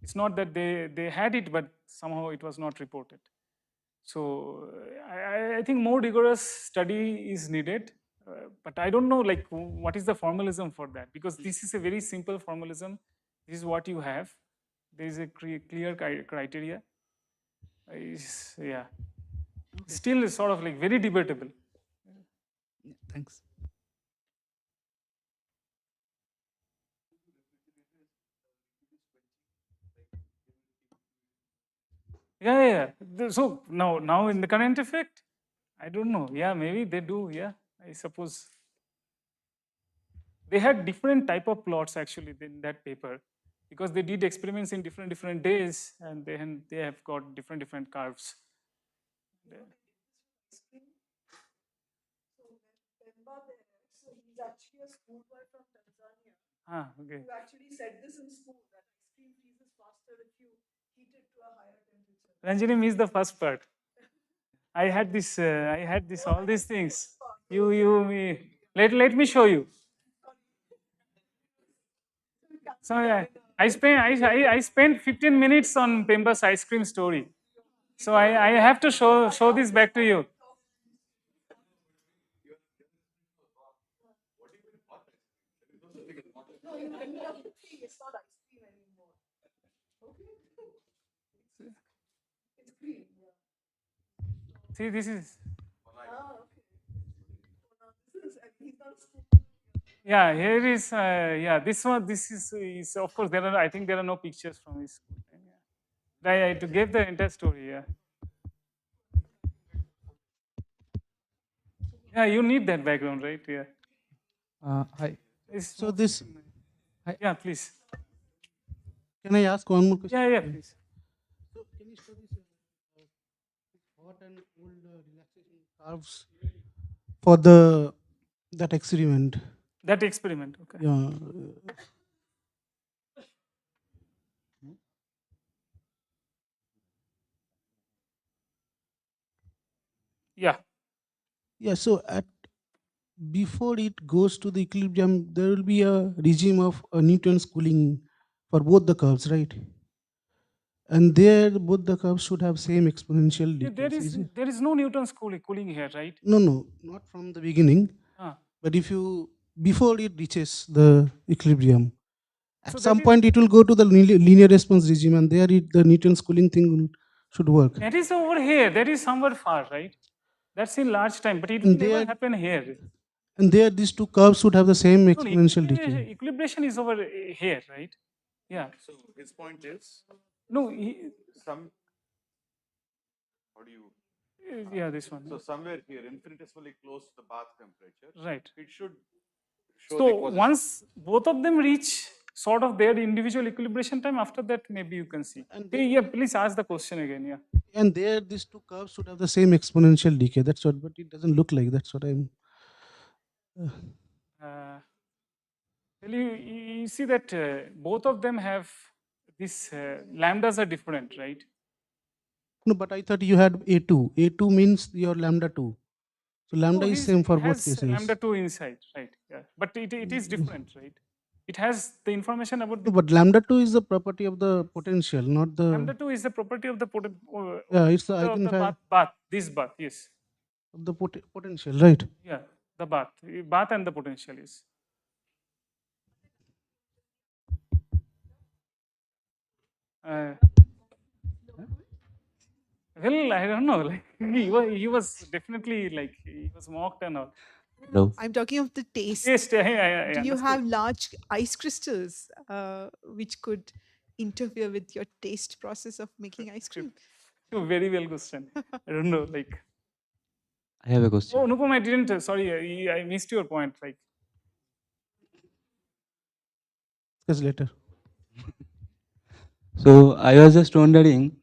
Speaker 1: It's not that they had it, but somehow it was not reported. So I think more rigorous study is needed, but I don't know like what is the formalism for that, because this is a very simple formalism. This is what you have. There is a clear criteria. Yeah, still sort of like very debatable.
Speaker 2: Thanks.
Speaker 1: Yeah. So now in the current effect, I don't know. Yeah, maybe they do. Yeah, I suppose. They had different type of plots actually in that paper, because they did experiments in different days, and they have got different curves.
Speaker 13: So he's actually a schoolboy from Tanzania.
Speaker 1: Okay.
Speaker 13: Who actually said this in school, that ice cream freezes faster if you heat it to a higher temperature.
Speaker 1: Ranjini missed the first part. I had this. All these things. Let me show you. So yeah, I spent 15 minutes on Mpemba's ice cream story. So I have to show this back to you.
Speaker 13: No, you ended up thinking it's not ice cream anymore. Okay. It's green. Yeah.
Speaker 1: See, this is.
Speaker 13: Okay. He's not a school.
Speaker 1: Yeah, here is. Yeah, this one. This is of course there are. I think there are no pictures from his school. Yeah. To give the entire story. Yeah. Yeah, you need that background, right? Yeah.
Speaker 11: Hi.
Speaker 1: So this. Yeah, please.
Speaker 11: Can I ask one more question?
Speaker 1: Yeah, please.
Speaker 11: So can you show this hot and cold relaxation curves for that experiment?
Speaker 1: That experiment, okay.
Speaker 11: Yeah.
Speaker 1: Yeah.
Speaker 11: Yeah. So before it goes to the equilibrium, there will be a regime of Newton's cooling for both the curves, right? And there, both the curves should have same exponential decrease.
Speaker 1: There is no Newton's cooling here, right?
Speaker 11: No, not from the beginning. But before it reaches the equilibrium, at some point it will go to the linear response regime, and there the Newton's cooling thing should work.
Speaker 1: That is over here. That is somewhere far, right? That's in large time, but it will never happen here.
Speaker 11: And there, these two curves should have the same exponential decay.
Speaker 1: Equilibration is over here, right? Yeah.
Speaker 3: So his point is
Speaker 1: no.
Speaker 3: How do you?
Speaker 1: Yeah, this one.
Speaker 3: So somewhere here, infinitesimally close to the bath temperature.
Speaker 1: Right.
Speaker 3: It should show
Speaker 1: So
Speaker 3: the quasi.
Speaker 1: once both of them reach sort of their individual equilibration time, after that maybe you can see. Okay, yeah, please ask the question again. Yeah.
Speaker 11: And there, these two curves should have the same exponential decay. That's what, but it doesn't look like. That's what I'm.
Speaker 1: Well, you see that both of them have these lambdas are different, right?
Speaker 11: No, but I thought you had A2. A2 means your lambda 2. So lambda
Speaker 1: Oh,
Speaker 11: is same
Speaker 1: he
Speaker 11: for both
Speaker 1: has
Speaker 11: cases.
Speaker 1: lambda 2 inside, right? Yeah, but it is different, right? It has the information about the
Speaker 11: No, but lambda 2 is the property of the potential, not the.
Speaker 1: lambda 2 is the property of the
Speaker 11: Yeah, it's the
Speaker 1: bath, this bath, yes.
Speaker 11: Of the potential, right?
Speaker 1: Yeah, the bath and the potential is. Well, I don't know. Like he was definitely like he was mocked and all.
Speaker 10: Hello.
Speaker 9: I'm talking of the taste.
Speaker 1: Taste, yeah, I
Speaker 9: Do you
Speaker 1: understood.
Speaker 9: have large ice crystals which could interfere with your taste process of making ice cream?
Speaker 1: Very well question. I don't know. Like,
Speaker 10: I have a question.
Speaker 1: oh, Nupam, I didn't. Sorry, I missed your point. Like,
Speaker 11: Discuss later.
Speaker 10: So I was just wondering,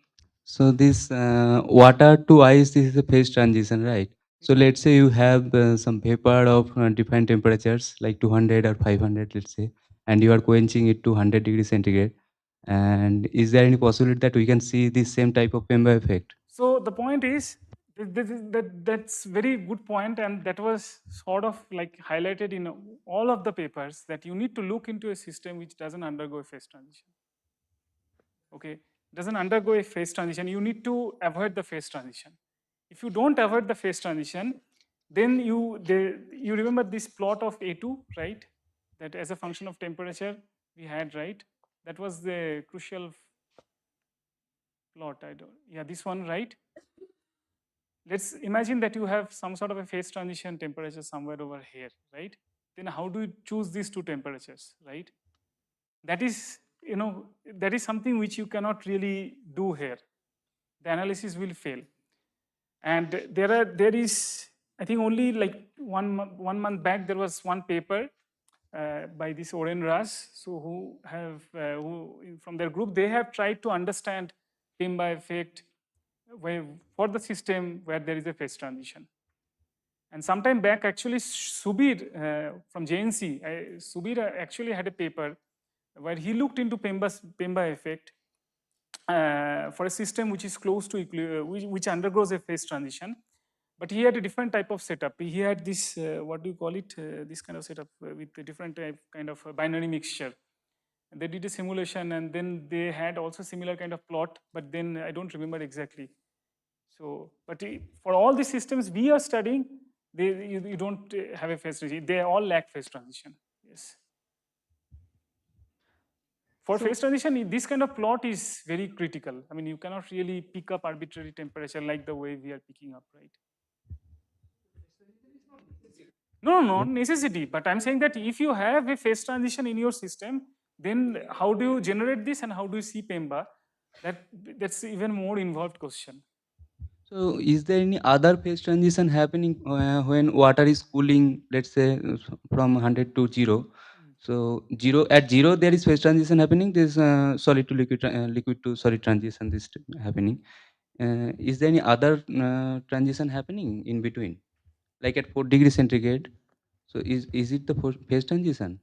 Speaker 10: so this water to ice, this is a phase transition, right? So let's say you have some vapor of different temperatures, like 200 or 500, let's say, and you are quenching it to 100 degrees centigrade. And is there any possibility that we can see this same type of Mpemba effect?
Speaker 1: so the point is, that's very good point, and that was sort of like highlighted in all of the papers that you need to look into a system which doesn't undergo a phase transition. Okay, doesn't undergo a phase transition. You need to avoid the phase transition. If you don't avoid the phase transition, then you remember this plot of A2, right? That as a function of temperature we had, right? That was the crucial plot. Yeah, this one, right? Let's imagine that you have some sort of a phase transition temperature somewhere over here, right? Then how do you choose these two temperatures, right? That is, that is something which you cannot really do here. The analysis will fail. And there is, I think only like 1 month back, there was one paper by this Oren Ras, so who from their group, they have tried to understand Mpemba effect for the system where there is a phase transition. And sometime back, actually, Subir from JNC, Subir actually had a paper where he looked into Mpemba effect for a system which is close to which undergoes a phase transition. But he had a different type of setup. He had this, what do you call it? This kind of setup with a different type kind of binary mixture. And they did a simulation, and then they had also similar kind of plot, but then I don't remember exactly. So, but for all the systems we are studying, you don't have a phase transition. They all lack phase transition. Yes. For phase transition, this kind of plot is very critical. I mean, you cannot really pick up arbitrary temperature like the way we are picking up, right? No, not necessity. But I'm saying that if you have a phase transition in your system, then how do you generate this and how do you see Mpemba? That's even more involved question.
Speaker 10: So is there any other phase transition happening when water is cooling, let's say from 100 to 0? So at 0 there is phase transition happening. There is solid to liquid, liquid to solid transition this happening. Is there any other transition happening in between, like at 4 degrees centigrade? So is it the phase transition?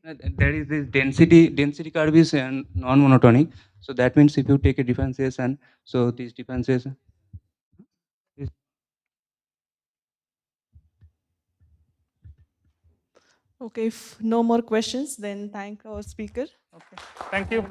Speaker 10: There is this density curve is non-monotonic. So that means if you take a differentiation, so this differentiation.
Speaker 9: Okay, if no more questions, then thank our speaker.
Speaker 1: Okay, thank you.